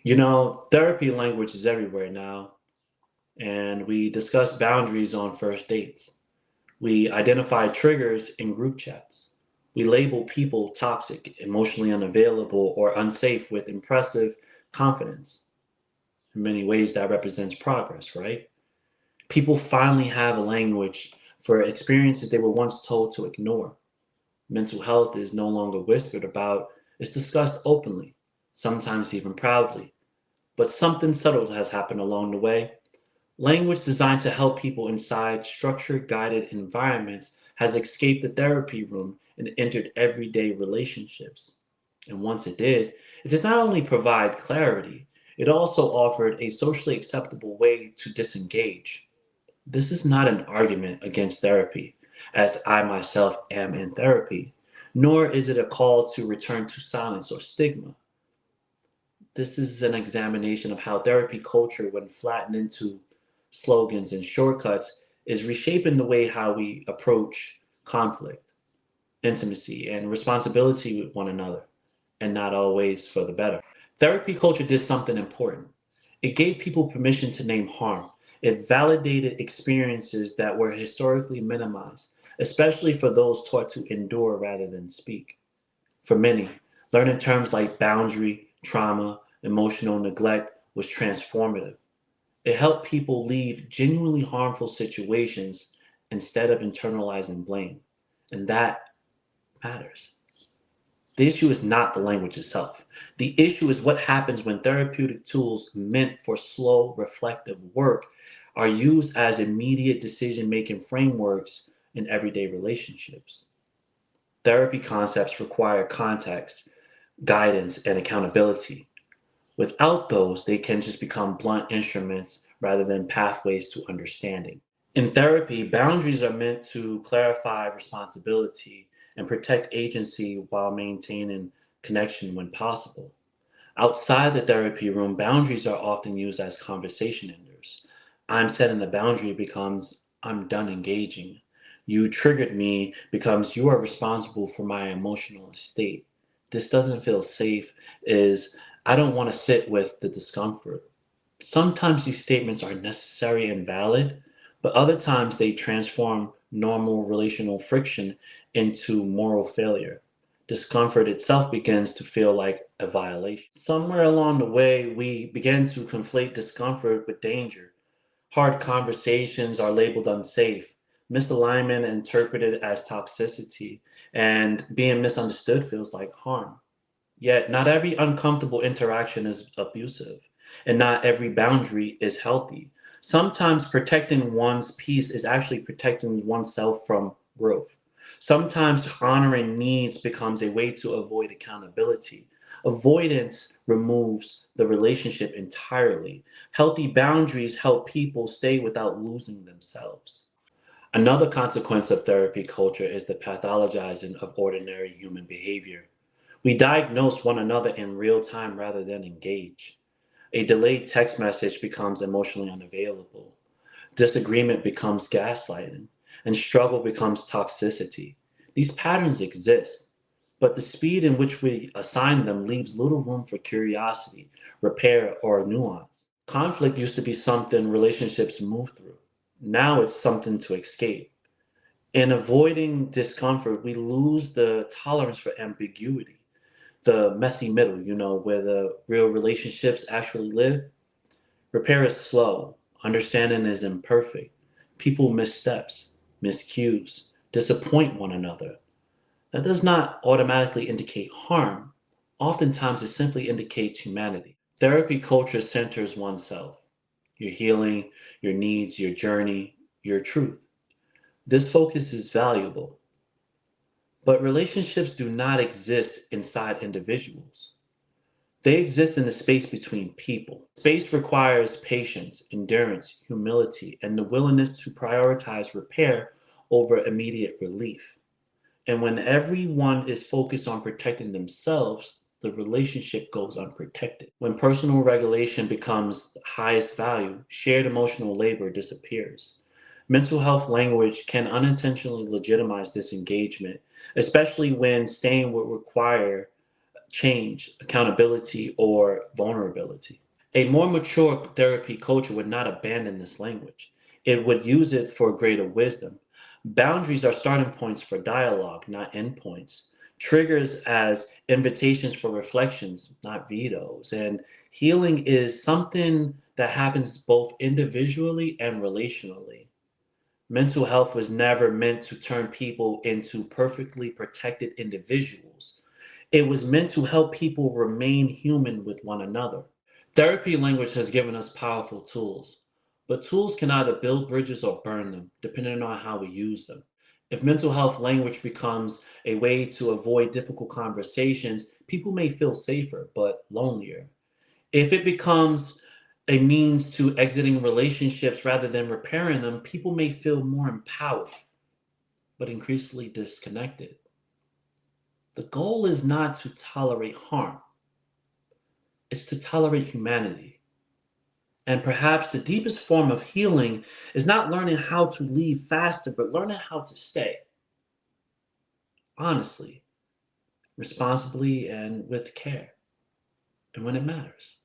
Therapy language is everywhere now, and we discuss boundaries on first dates. We identify triggers in group chats. We label people toxic, emotionally unavailable, or unsafe with impressive confidence. In many ways, that represents progress, right? People finally have a language for experiences they were once told to ignore. Mental health is no longer whispered about, it's discussed openly, sometimes even proudly. But something subtle has happened along the way. Language designed to help people inside structured, guided environments has escaped the therapy room and entered everyday relationships. And once it did not only provide clarity, it also offered a socially acceptable way to disengage. This is not an argument against therapy, as I myself am in therapy, nor is it a call to return to silence or stigma. This is an examination of how therapy culture, when flattened into slogans and shortcuts, is reshaping the way how we approach conflict, intimacy, and responsibility with one another, and not always for the better. Therapy culture did something important. It gave people permission to name harm. It validated experiences that were historically minimized, especially for those taught to endure rather than speak. For many, learning terms like boundary, trauma, emotional neglect was transformative. It helped people leave genuinely harmful situations instead of internalizing blame. And that matters. The issue is not the language itself. The issue is what happens when therapeutic tools meant for slow, reflective work are used as immediate decision making frameworks in everyday relationships. Therapy concepts require context, guidance, and accountability. Without those, they can just become blunt instruments rather than pathways to understanding. In therapy, boundaries are meant to clarify responsibility and protect agency while maintaining connection when possible. Outside the therapy room, boundaries are often used as conversation enders. I'm setting a boundary becomes I'm done engaging. You triggered me becomes you are responsible for my emotional state. This doesn't feel safe is I don't want to sit with the discomfort. Sometimes these statements are necessary and valid, but other times they transform normal relational friction into moral failure. Discomfort itself begins to feel like a violation. Somewhere along the way, we begin to conflate discomfort with danger. Hard conversations are labeled unsafe, misalignment interpreted as toxicity, and being misunderstood feels like harm. Yet, not every uncomfortable interaction is abusive, and not every boundary is healthy. Sometimes protecting one's peace is actually protecting oneself from growth. Sometimes honoring needs becomes a way to avoid accountability. Avoidance removes the relationship entirely. Healthy boundaries help people stay without losing themselves. Another consequence of therapy culture is the pathologizing of ordinary human behavior. We diagnose one another in real time rather than engage. A delayed text message becomes emotionally unavailable. Disagreement becomes gaslighting, and struggle becomes toxicity. These patterns exist, but the speed in which we assign them leaves little room for curiosity, repair, or nuance. Conflict used to be something relationships move through. Now it's something to escape. In avoiding discomfort, we lose the tolerance for ambiguity, the messy middle, where the real relationships actually live. Repair is slow, understanding is imperfect. People miss steps, miss cues, disappoint one another. That does not automatically indicate harm. Oftentimes, it simply indicates humanity. Therapy culture centers oneself, your healing, your needs, your journey, your truth. This focus is valuable, but relationships do not exist inside individuals. They exist in the space between people. Space requires patience, endurance, humility, and the willingness to prioritize repair over immediate relief. And when everyone is focused on protecting themselves, the relationship goes unprotected. When personal regulation becomes the highest value, shared emotional labor disappears. Mental health language can unintentionally legitimize disengagement, especially when staying would require change, accountability, or vulnerability. A more mature therapy culture would not abandon this language. It would use it for greater wisdom. Boundaries are starting points for dialogue, not endpoints. Triggers as invitations for reflections, not vetoes. And healing is something that happens both individually and relationally. Mental health was never meant to turn people into perfectly protected individuals. It was meant to help people remain human with one another. Therapy language has given us powerful tools, but tools can either build bridges or burn them, depending on how we use them. If mental health language becomes a way to avoid difficult conversations, people may feel safer but lonelier. If it becomes a means to exiting relationships rather than repairing them, people may feel more empowered but increasingly disconnected. The goal is not to tolerate harm, it's to tolerate humanity. And perhaps the deepest form of healing is not learning how to leave faster, but learning how to stay honestly, responsibly, and with care, and when it matters.